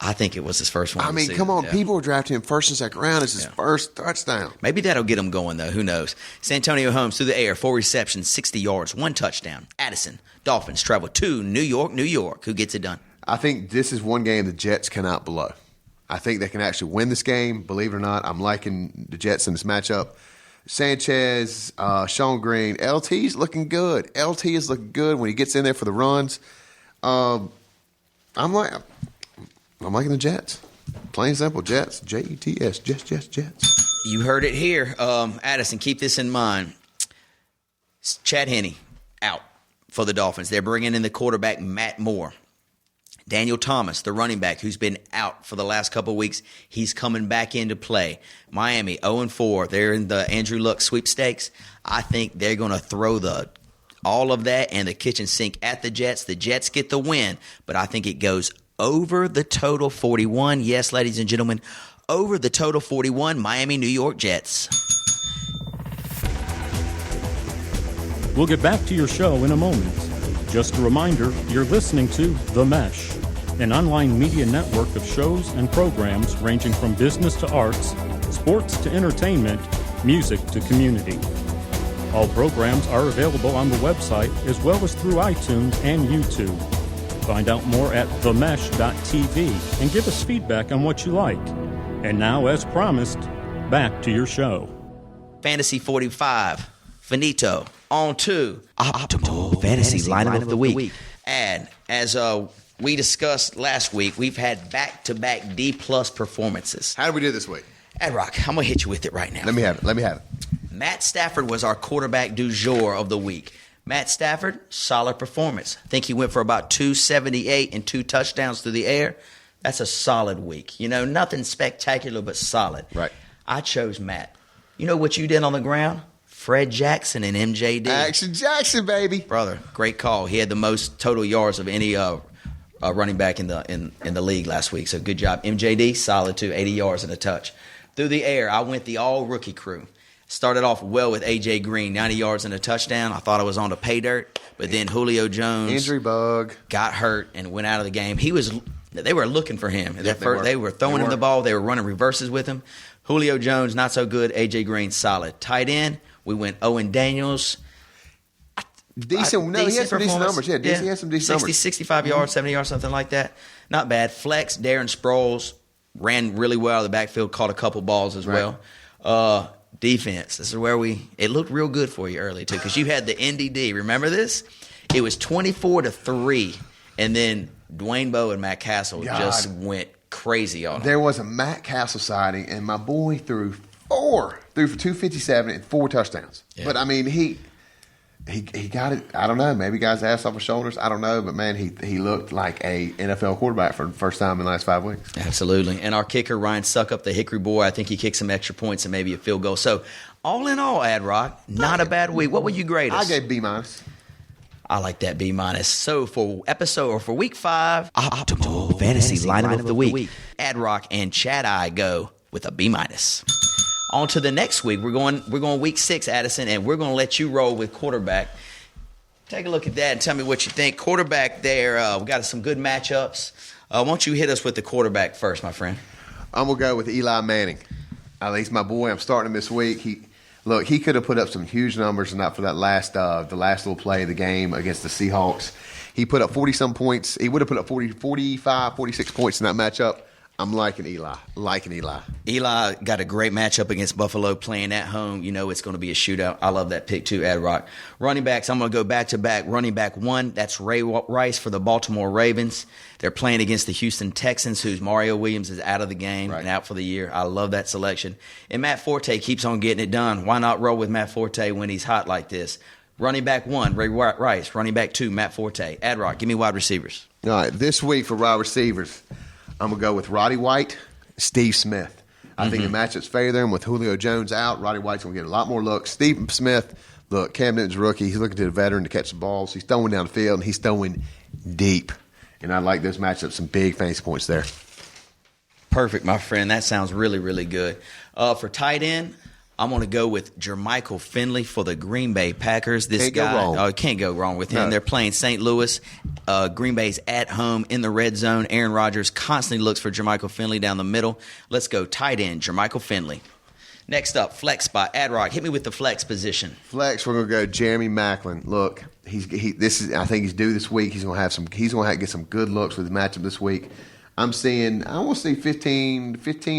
I think it was his first one. I mean, come on. Yeah. People were drafting him first and second round. It's his first touchdown. Maybe that'll get him going, though. Who knows? Santonio Holmes through the air, 4 receptions, 60 yards, 1 touchdown. Addison, Dolphins travel to New York. Who gets it done? I think this is one game the Jets cannot blow. I think they can actually win this game. Believe it or not, I'm liking the Jets in this matchup. Sanchez, Sean Green, LT's looking good. LT is looking good when he gets in there for the runs. I'm liking the Jets. Plain and simple, Jets. Jets, Jets. You heard it here. Addison, keep this in mind. Chad Henne out for the Dolphins. They're bringing in the quarterback, Matt Moore. Daniel Thomas, the running back, who's been out for the last couple of weeks, he's coming back into play. Miami, 0-4. They're in the Andrew Luck sweepstakes. I think they're going to throw all of that and the kitchen sink at the Jets. The Jets get the win, but I think it goes over the total 41. Yes, ladies and gentlemen, over the total 41, Miami, New York Jets. We'll get back to your show in a moment. Just a reminder, you're listening to The Mesh, an online media network of shows and programs ranging from business to arts, sports to entertainment, music to community. All programs are available on the website as well as through iTunes and YouTube. Find out more at themesh.tv and give us feedback on what you like. And now, as promised, back to your show. Fantasy 45, finito, on to Optimal Fantasy Lineup of the Week. And as we discussed last week, we've had back-to-back D-plus performances. How did we do this week? Ad Rock, I'm going to hit you with it right now. Let me have it. Matt Stafford was our quarterback du jour of the week. Matt Stafford, solid performance. I think he went for about 278 and 2 touchdowns through the air. That's a solid week. You know, nothing spectacular, but solid. Right. I chose Matt. You know what you did on the ground? Fred Jackson and MJD. Action Jackson, baby. Brother, great call. He had the most total yards of any running back in the league last week. So good job. MJD, solid too, 80 yards and a touch. Through the air, I went the all-rookie crew. Started off well with A.J. Green, 90 yards and a touchdown. I thought I was on to pay dirt, but then Julio Jones Injury bug. got hurt and went out of the game. They were looking for him. They were throwing They him were. the ball. They were running reverses with him. Julio Jones, not so good. A.J. Green, solid. Tight end, we went Owen Daniels. Decent. No, he had some decent performance. numbers. Yeah, he had some decent 60, numbers. 65 yards, 70 yards, something like that. Not bad. Flex, Darren Sproles ran really well out of the backfield, caught a couple balls as Right. well. Defense. This is where it looked real good for you early, too, because you had the NDD. Remember this? It was 24-3, and then Dwayne Bowe and Matt Castle God. just went crazy on him. There was a Matt Castle sighting, and my boy threw for 257 and 4 touchdowns. Yeah. But I mean, he got it. I don't know. Maybe got his ass off his shoulders. I don't know. But man, he looked like a NFL quarterback for the first time in the last 5 weeks. Absolutely. And our kicker, Ryan Suckup, the Hickory boy, I think he kicked some extra points and maybe a field goal. So, all in all, Ad Rock, not a bad week. What would you grade us? I gave B minus. I like that B minus. So for week 5, optimal fantasy lineup of the week. Ad Rock and Chad I go with a B minus. On to the next week. We're going week 6, Addison, and we're going to let you roll with quarterback. Take a look at that and tell me what you think. Quarterback there, we got some good matchups. Why don't you hit us with the quarterback first, my friend? I'm gonna go with Eli Manning. At least my boy. I'm starting him this week. He could have put up some huge numbers, and not for that the last little play of the game against the Seahawks. He put up 40-some points. He would have put up 45, 46 points in that matchup. I'm liking Eli. Eli got a great matchup against Buffalo playing at home. You know it's going to be a shootout. I love that pick too, Ad Rock. Running backs, I'm going to go back-to-back. Running back 1, that's Ray Rice for the Baltimore Ravens. They're playing against the Houston Texans, whose Mario Williams is out of the game and out for the year. I love that selection. And Matt Forte keeps on getting it done. Why not roll with Matt Forte when he's hot like this? Running back 1, Ray Rice. Running back 2, Matt Forte. Ad Rock, give me wide receivers. All right, this week for wide receivers, I'm going to go with Roddy White, Steve Smith. I think the matchup's favoring with Julio Jones out. Roddy White's going to get a lot more looks. Steve Smith, look, Cam Newton's a rookie. He's looking to the veteran to catch the balls. He's throwing down the field, and he's throwing deep. And I like this matchup, some big fantasy points there. Perfect, my friend. That sounds really, really good. For tight end, I'm going to go with Jermichael Finley for the Green Bay Packers. This Can't go guy, wrong. Can't go wrong with him. No. They're playing St. Louis. Green Bay's at home in the red zone. Aaron Rodgers constantly looks for Jermichael Finley down the middle. Let's go tight end, Jermichael Finley. Next up, flex spot. Ad Rock, hit me with the flex position. Flex, we're going to go Jeremy Maclin. Look, I think he's due this week. He's going to get some good looks with the matchup this week. I want to see 15,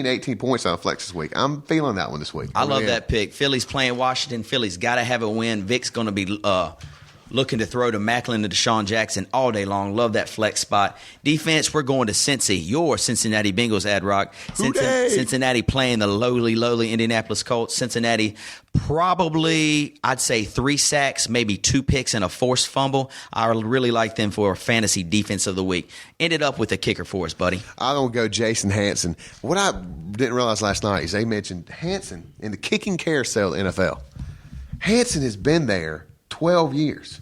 18 points on flex this week. I'm feeling that one this week. I love that pick. Philly's playing Washington. Philly's got to have a win. Vic's going to be looking to throw to Macklin and Deshaun Jackson all day long. Love that flex spot. Defense, we're going to Cincy. Your Cincinnati Bengals, Ad Rock. Cincinnati playing the lowly Indianapolis Colts. Cincinnati probably, I'd say 3 sacks, maybe 2 picks and a forced fumble. I really like them for fantasy defense of the week. Ended up with a kicker for us, buddy. I'm going to go Jason Hanson. What I didn't realize last night is they mentioned Hanson in the kicking carousel of the NFL. Hanson has been there 12 years.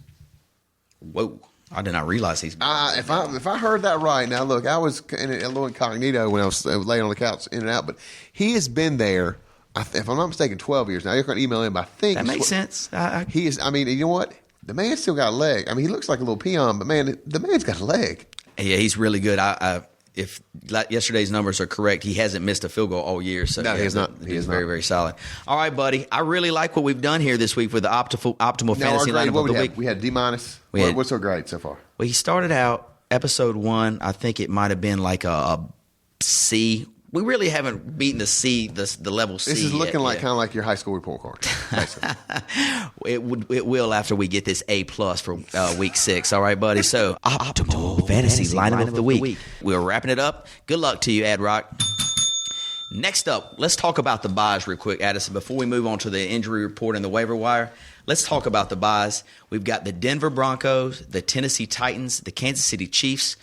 Whoa. I did not realize he's If I heard that right, now look, I was in a little incognito when I was laying on the couch in and out, but he has been there, if I'm not mistaken, 12 years. Now, you're going to email him, but I think that makes sense. He is. I mean, you know what? The man's still got a leg. I mean, he looks like a little peon, but man, the man's got a leg. Yeah, he's really good. If yesterday's numbers are correct, he hasn't missed a field goal all year. So No, he has not. He's very, very solid. All right, buddy. I really like what we've done here this week with the optimal fantasy lineup of the week. We had D minus. What's our grade so far? Well, he started out episode 1. I think it might have been like a C. We really haven't beaten the C, the level C. This is looking yet. kind of like your high school report card. It will after we get this A+ for week 6. All right, buddy. So optimal fantasy lineup of the week. We're wrapping it up. Good luck to you, Ad Rock. Next up, let's talk about the buys real quick, Addison. Before we move on to the injury report and the waiver wire, let's talk about the buys. We've got the Denver Broncos, the Tennessee Titans, the Kansas City Chiefs,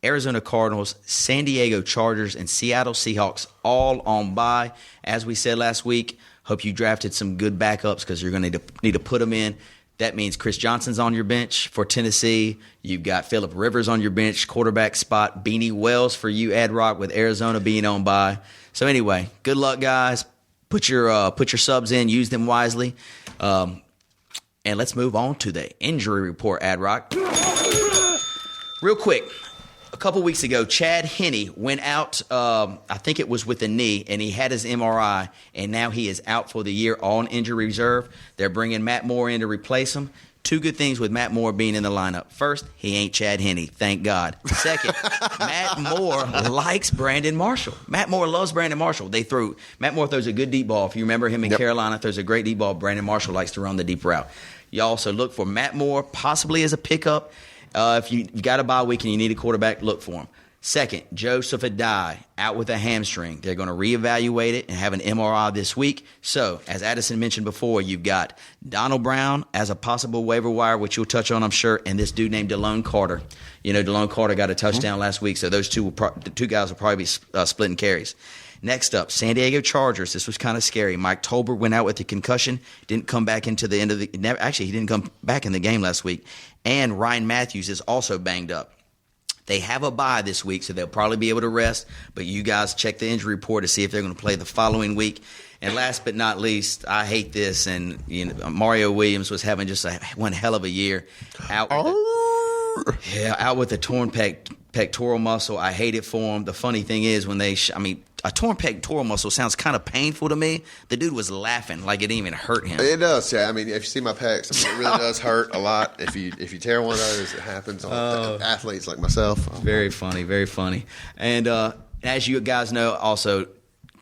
Arizona Cardinals, San Diego Chargers, and Seattle Seahawks all on bye. As we said last week, hope you drafted some good backups because you're going to need to put them in. That means Chris Johnson's on your bench for Tennessee. You've got Phillip Rivers on your bench, quarterback spot. Beanie Wells for you, Ad Rock, with Arizona being on bye. So anyway, good luck, guys. Put your subs in, use them wisely. And let's move on to the injury report, Ad Rock. Real quick. A couple weeks ago, Chad Henne went out, I think it was with a knee, and he had his MRI, and now he is out for the year on injury reserve. They're bringing Matt Moore in to replace him. Two good things with Matt Moore being in the lineup. First, he ain't Chad Henne, thank God. Second, Matt Moore likes Brandon Marshall. Matt Moore loves Brandon Marshall. Matt Moore throws a good deep ball. If you remember him in Carolina, throws a great deep ball. Brandon Marshall likes to run the deep route. You also look for Matt Moore possibly as a pickup. If you got a bye week and you need a quarterback, look for him. Second, Joseph Adai out with a hamstring. They're going to reevaluate it and have an MRI this week. So, as Addison mentioned before, you've got Donald Brown as a possible waiver wire, which you'll touch on, I'm sure, and this dude named Delone Carter. You know, Delone Carter got a touchdown last week, so those two guys will probably be splitting carries. Next up, San Diego Chargers. This was kind of scary. Mike Tolbert went out with a concussion, didn't come back into the end of the – actually, he didn't come back in the game last week. And Ryan Matthews is also banged up. They have a bye this week, so they'll probably be able to rest. But you guys check the injury report to see if they're going to play the following week. And last but not least, I hate this, and Mario Williams was having just one hell of a year. Out with a torn pectoral muscle. I hate it for him. The funny thing is when a torn pectoral muscle sounds kind of painful to me. The dude was laughing like it didn't even hurt him. It does, yeah. I mean, if you see my pecs, it really does hurt a lot. If you tear one of those, it happens on athletes like myself. Very funny, very funny. And as you guys know, also,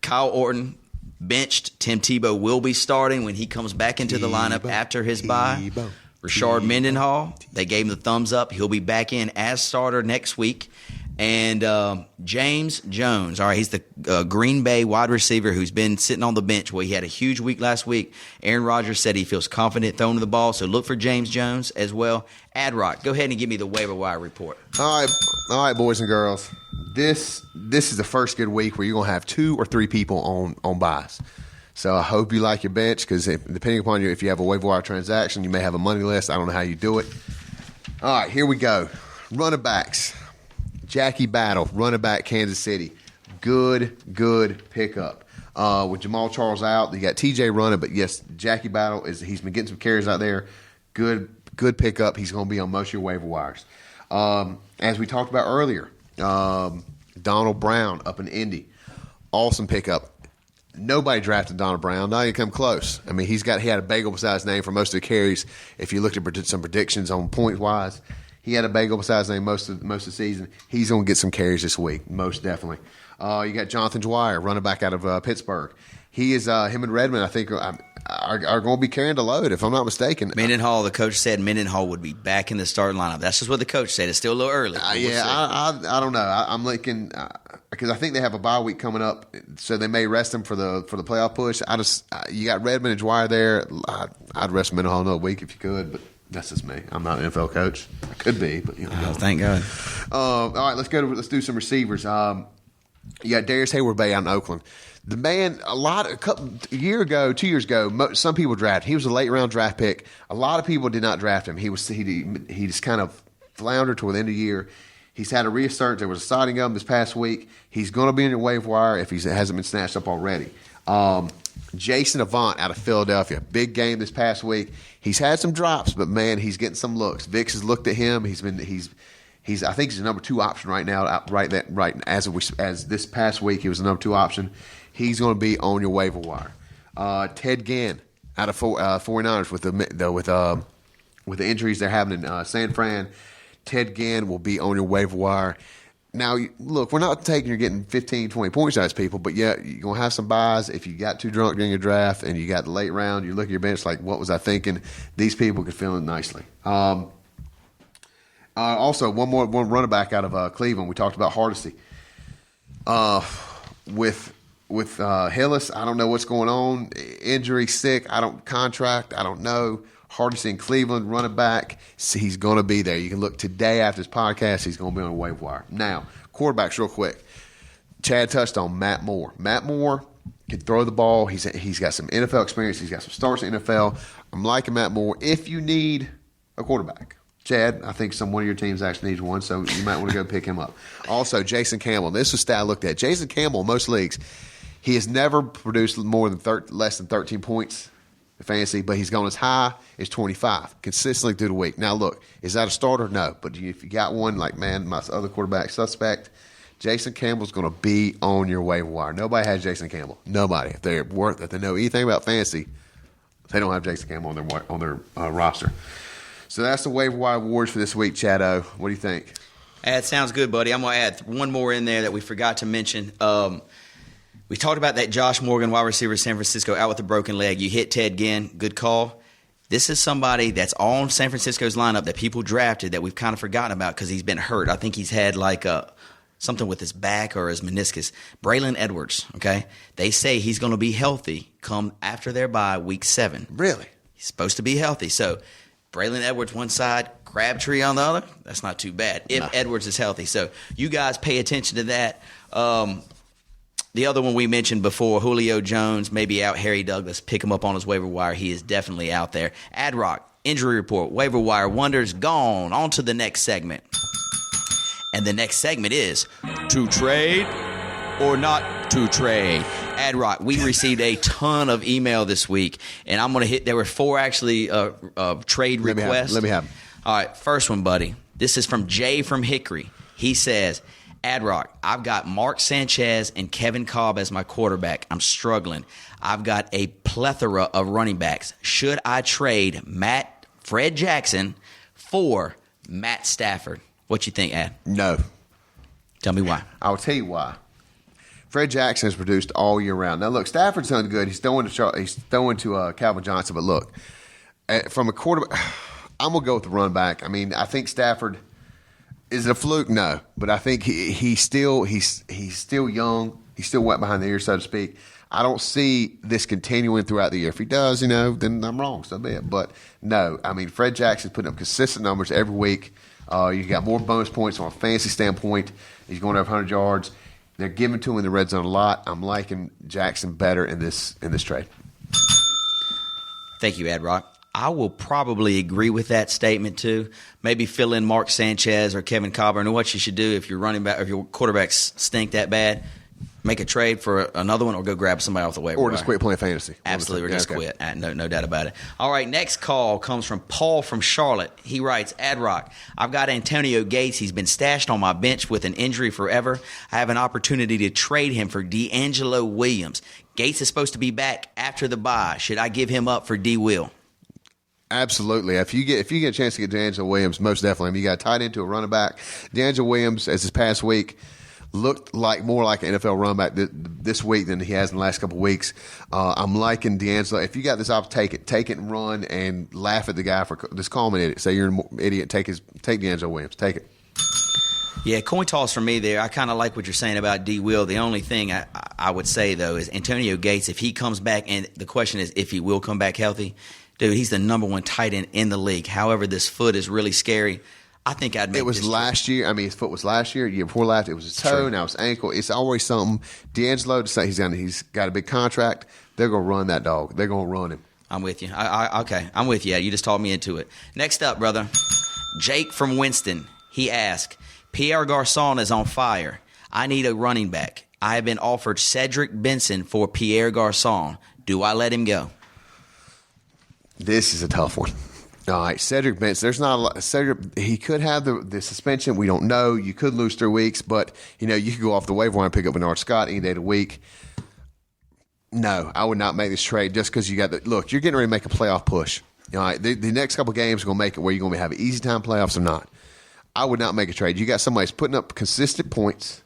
Kyle Orton benched. Tim Tebow will be starting when he comes back into the lineup after his bye. Rashard Mendenhall, they gave him the thumbs up. He'll be back in as starter next week. And James Jones, all right, he's the Green Bay wide receiver who's been sitting on the bench. Well, he had a huge week last week. Aaron Rodgers said he feels confident throwing the ball, so look for James Jones as well. Ad Rock, go ahead and give me the waiver wire report. All right, boys and girls. This is the first good week where you're going to have 2 or 3 people on buys. So I hope you like your bench because depending upon if you have a waiver wire transaction, you may have a money list. I don't know how you do it. All right, here we go. Running backs. Jackie Battle, running back, Kansas City. Good pickup. With Jamal Charles out, you got TJ running, but yes, Jackie Battle he's been getting some carries out there. Good pickup. He's going to be on most of your waiver wires. As we talked about earlier, Donald Brown up in Indy, awesome pickup. Nobody drafted Donald Brown. Not even come close. I mean, he had a bagel beside his name for most of the carries. If you looked at some predictions on point wise. He had a bagel beside his name most of the season. He's going to get some carries this week, most definitely. You got Jonathan Dwyer, running back out of Pittsburgh. He is him and Redmond, I think, are going to be carrying the load, if I'm not mistaken. Mendenhall, the coach said Mendenhall would be back in the starting lineup. That's just what the coach said. It's still a little early. I don't know. I'm looking because I think they have a bye week coming up, so they may rest him for the playoff push. You got Redmond and Dwyer there. I'd rest Mendenhall another week if you could, but. That's just me. I'm not an NFL coach. I could be, but thank God. All right, let's do some receivers. You got Darius Hayward-Bay out in Oakland. The man, 2 years ago, some people drafted. He was a late round draft pick. A lot of people did not draft him. He just kind of floundered toward the end of the year. He's had a resurgence. There was a sighting of him this past week. He's going to be in your waiver wire if he hasn't been snatched up already. Jason Avant out of Philadelphia. Big game this past week. He's had some drops, but man, he's getting some looks. Vix has looked at him. I think he's the number 2 option right now. As this past week, he was the number 2 option. He's going to be on your waiver wire. Ted Ginn out of 49ers with the injuries they're having in San Fran. Ted Ginn will be on your waiver wire. Now, look, we're not getting 15, 20 points out of people, but yeah, you're going to have some buys. If you got too drunk during your draft and you got the late round, you look at your bench like, what was I thinking? These people could fill in nicely. Also, one running back out of Cleveland. We talked about Hardesty. With Hillis, I don't know what's going on. Injury, sick, I don't know. Hardesty in Cleveland, running back. He's going to be there. You can look today after this podcast. He's going to be on a waiver wire. Now, quarterbacks real quick. Chad touched on Matt Moore. Matt Moore can throw the ball. He's got some NFL experience. He's got some starts in the NFL. I'm liking Matt Moore. If you need a quarterback, Chad, I think one of your teams actually needs one, so you might want to go pick him up. Also, Jason Campbell. This was a stat I looked at. Jason Campbell, in most leagues, he has never produced less than 13 points in fantasy, but he's gone as high as 25 consistently through the week. Now, look, is that a starter? No. But if you got one, like, man, my other quarterback suspect, Jason Campbell's going to be on your waiver wire. Nobody has Jason Campbell. Nobody. If they know anything about fantasy, they don't have Jason Campbell on their roster. So that's the waiver wire awards for this week, Chado. What do you think? That sounds good, buddy. I'm going to add one more in there that we forgot to mention. We talked about that Josh Morgan, wide receiver, San Francisco, out with a broken leg. You hit Ted Ginn. Good call. This is somebody that's on San Francisco's lineup that people drafted that we've kind of forgotten about because he's been hurt. I think he's had something with his back or his meniscus. Braylon Edwards, okay? They say he's going to be healthy come after their bye week 7. Really? He's supposed to be healthy. So Braylon Edwards one side, Crabtree on the other. That's not too bad if Edwards is healthy. So you guys pay attention to that. The other one we mentioned before, Julio Jones, maybe out. Harry Douglas, pick him up on his waiver wire. He is definitely out there. Ad-Rock, injury report, waiver wire wonders, gone. On to the next segment. And the next segment is to trade or not to trade. Ad-Rock, we received a ton of email this week, and I'm going to hit. There were 4 actually trade requests. Let me have them. All right, first one, buddy. This is from Jay from Hickory. He says, Ad-Rock, I've got Mark Sanchez and Kevin Cobb as my quarterback. I'm struggling. I've got a plethora of running backs. Should I trade Fred Jackson for Matt Stafford? What you think, Ad? No. Tell me why. I'll tell you why. Fred Jackson has produced all year round. Now, look, Stafford's done good. He's throwing to Calvin Johnson. But look, from a quarterback, I'm going to go with the run back. I mean, I think Stafford – is it a fluke? No. But I think he's still young. He's still wet behind the ears, so to speak. I don't see this continuing throughout the year. If he does, then I'm wrong. So be it. But, no. I mean, Fred Jackson's putting up consistent numbers every week. You got more bonus points from a fantasy standpoint. He's going over 100 yards. They're giving to him in the red zone a lot. I'm liking Jackson better in this trade. Thank you, Ad-Rock. I will probably agree with that statement too. Maybe fill in Mark Sanchez or Kevin Cobb. I know what you should do if your quarterbacks stink that bad. Make a trade for another one, or go grab somebody off the waiver wire. Or just quit playing fantasy. Absolutely, or just quit. No doubt about it. All right, next call comes from Paul from Charlotte. He writes, Ad-Rock, I've got Antonio Gates. He's been stashed on my bench with an injury forever. I have an opportunity to trade him for D'Angelo Williams. Gates is supposed to be back after the bye. Should I give him up for D. Will? Absolutely. If you get a chance to get D'Angelo Williams, most definitely. I mean, you got tied into a running back. D'Angelo Williams, as this past week, looked more like an NFL running back this week than he has in the last couple of weeks. I'm liking D'Angelo. If you got this opportunity, take it and run and laugh at the guy for just call him an idiot. Say you're an idiot. Take D'Angelo Williams. Take it. Yeah, coin toss for me there. I kind of like what you're saying about D. Will. The only thing I would say, though, is Antonio Gates, if he comes back, and the question is if he will come back healthy, dude, he's the number 1 tight end in the league. However, this foot is really scary. I think I'd make it was last year. I mean, his foot was last year. Year before last, it was his toe. Now it's ankle. It's always something. D'Angelo, he's got a big contract. They're going to run that dog. They're going to run him. I'm with you. Okay, I'm with you. You just talked me into it. Next up, brother, Jake from Winston. He asked, Pierre Garçon is on fire. I need a running back. I have been offered Cedric Benson for Pierre Garçon. Do I let him go? This is a tough one. All right, Cedric Benson. There's not a lot. Cedric, he could have the suspension. We don't know. You could lose 3 weeks, but you could go off the waiver wire and pick up Bernard Scott any day of the week. No, I would not make this trade just because you got look. You're getting ready to make a playoff push. All right, the next couple of games are going to make it where you're going to have an easy time playoffs or not. I would not make a trade. You got somebody who's putting up consistent points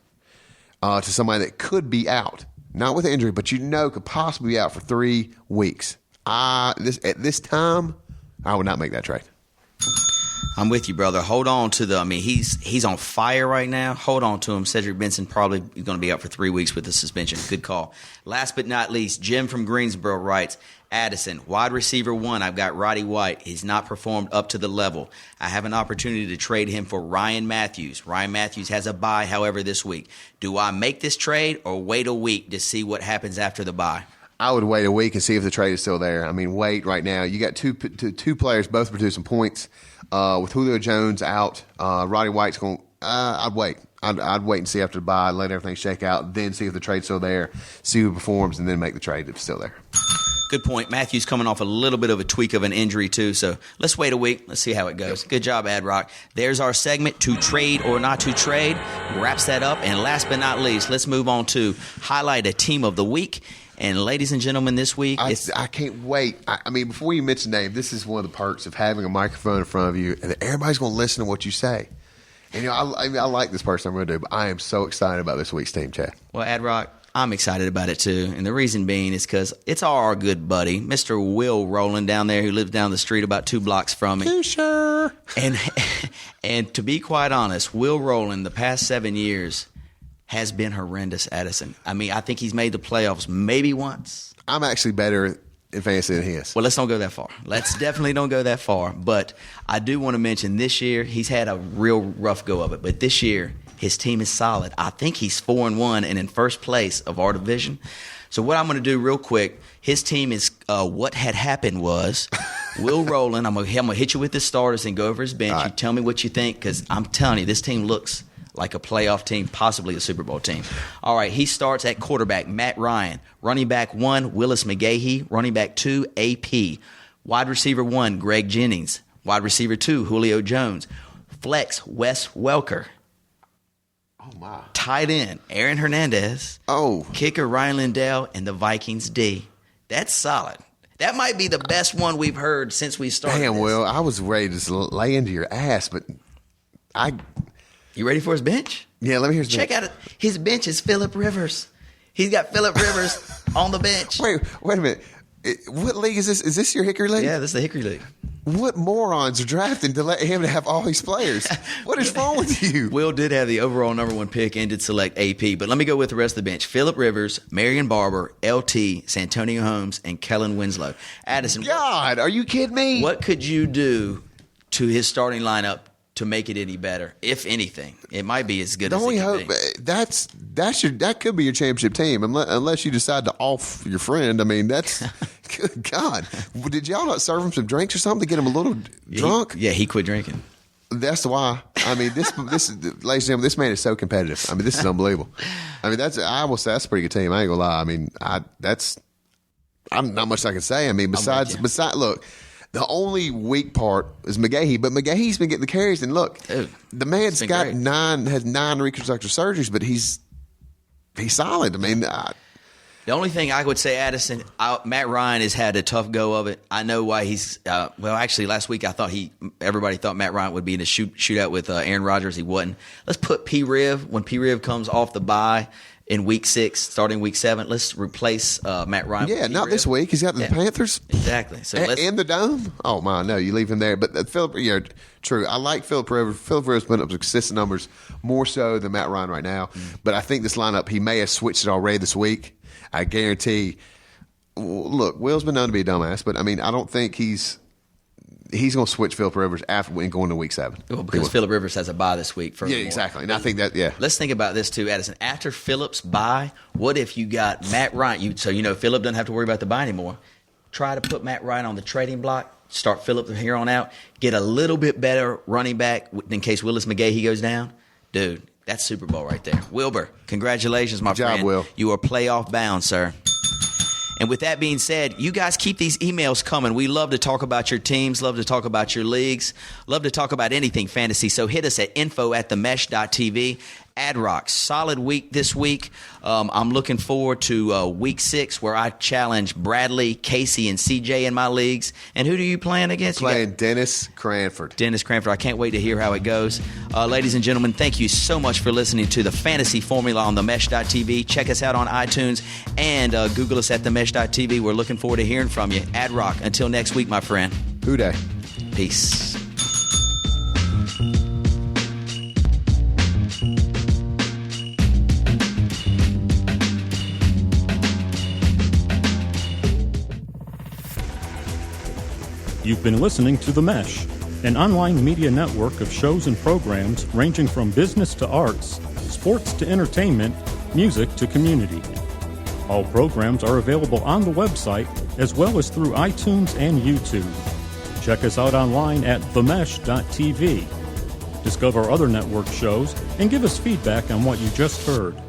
to somebody that could be out, not with injury, but could possibly be out for 3 weeks. At this time, I would not make that trade. I'm with you, brother. Hold on to he's on fire right now. Hold on to him. Cedric Benson probably going to be out for 3 weeks with the suspension. Good call. Last but not least, Jim from Greensboro writes, Addison, wide receiver 1, I've got Roddy White. He's not performed up to the level. I have an opportunity to trade him for Ryan Matthews. Ryan Matthews has a bye, however, this week. Do I make this trade or wait a week to see what happens after the bye? I would wait a week and see if the trade is still there. I mean, wait right now. You got two players both producing points. With Julio Jones out, Roddy White's going. I'd wait. I'd wait and see after the bye, let everything shake out, then see if the trade's still there, see who performs, and then make the trade if it's still there. Good point. Matthews coming off a little bit of a tweak of an injury, too. So let's wait a week. Let's see how it goes. Good job, Ad Rock. There's our segment, To Trade or Not to Trade. Wraps that up. And last but not least, let's move on to highlight a team of the week. And ladies and gentlemen, this week, I can't wait. I mean, before you mention name, this is one of the perks of having a microphone in front of you, and everybody's going to listen to what you say. And I like this person I'm going to do, but I am so excited about this week's team, Chad. Well, Ad Rock, I'm excited about it too, and the reason being is because it's our good buddy, Mr. Will Rowland down there, who lives down the street about 2 blocks from me. You sure? And to be quite honest, Will Rowland, the past 7 years, has been horrendous, Addison. I mean, I think he's made the playoffs maybe once. I'm actually better in fantasy than he is. Well, let's don't go that far. Let's definitely don't go that far. But I do want to mention this year, he's had a real rough go of it. But this year, his team is solid. I think he's 4-1 and in first place of our division. So what I'm going to do real quick, his team is what had happened was Will Rowland. I'm going to hit you with the starters and go over his bench. Right. You tell me what you think, because I'm telling you, this team looks like a playoff team, possibly a Super Bowl team. All right, he starts at quarterback, Matt Ryan. Running back 1, Willis McGahee. Running back 2, AP. Wide receiver 1, Greg Jennings. Wide receiver 2, Julio Jones. Flex, Wes Welker. Oh, my. Tight end, Aaron Hernandez. Oh. Kicker, Ryan Lindell. And the Vikings D. That's solid. That might be the best one we've heard since we started. Damn, this. Will, I was ready to just lay into your ass, but You ready for his bench? Yeah, let me hear his bench. Check out it. His bench is Phillip Rivers. He's got Phillip Rivers on the bench. Wait a minute. What league is this? Is this your Hickory League? Yeah, this is the Hickory League. What morons are drafting to let him have all these players? What is wrong with you? Will did have the overall number 1 pick and did select AP, but let me go with the rest of the bench. Phillip Rivers, Marion Barber, LT, Santonio Holmes, and Kellen Winslow. Addison, God, are you kidding me? what could you do to his starting lineup to make it any better, if anything? It might be as good The as only it hope could be. that could be your championship team, unless you decide to off your friend. I mean, that's good God. Did y'all not serve him some drinks or something to get him a little drunk? He quit drinking. That's why. I mean, this ladies and gentlemen, this man is so competitive. I mean, this is unbelievable. I mean, I will say that's a pretty good team. I ain't gonna lie. I mean, I'm not much I can say. I mean, besides, look. The only weak part is McGahee, but McGahee's been getting the carries. And look, Dude, the man's got great. 9 reconstructive surgeries, but he's solid. I mean, The only thing I would say, Addison, Matt Ryan has had a tough go of it. I know why he's well, actually, last week I thought everybody thought Matt Ryan would be in a shootout with Aaron Rodgers. He wasn't. Let's put P. Riv when P. Riv comes off the bye in week 6, starting week 7. Let's replace Matt Ryan. yeah, with not P. this Riv. week. He's got the Panthers. Exactly. So let's. In the dome? Oh, my, no, you leave him there. But Phillip, true. I like Phillip Rivers. Phillip Rivers putting up consistent numbers more so than Matt Ryan right now. But I think this lineup, he may have switched it already this week. I guarantee. Look, Will's been known to be a dumbass, but I mean, I don't think he's going to switch Phillip Rivers after going to week 7. Well, because Phillip Rivers has a bye this week. Yeah, exactly. And I think that, yeah. Let's think about this too, Addison. After Phillip's bye, what if you got Matt Ryan? So Phillip doesn't have to worry about the bye anymore. Try to put Matt Ryan on the trading block. Start Phillip from here on out. Get a little bit better running back in case Willis McGahee goes down. Dude, that's Super Bowl right there. Wilbur, congratulations, my Good job, friend. Will. You are playoff bound, sir. And with that being said, you guys keep these emails coming. We love to talk about your teams, love to talk about your leagues, love to talk about anything fantasy. So hit us at info@themesh.tv. Ad Rock, solid week this week. I'm looking forward to week 6 where I challenge Bradley, Casey, and CJ in my leagues. And who do you playing against? Playing Dennis Cranford. Dennis Cranford. I can't wait to hear how it goes. Ladies and gentlemen, thank you so much for listening to the Fantasy Formula on themesh.tv. Check us out on iTunes and Google us at themesh.tv. We're looking forward to hearing from you. Ad Rock, until next week, my friend. Who day? Peace. You've been listening to The Mesh, an online media network of shows and programs ranging from business to arts, sports to entertainment, music to community. All programs are available on the website as well as through iTunes and YouTube. Check us out online at themesh.tv. Discover other network shows and give us feedback on what you just heard.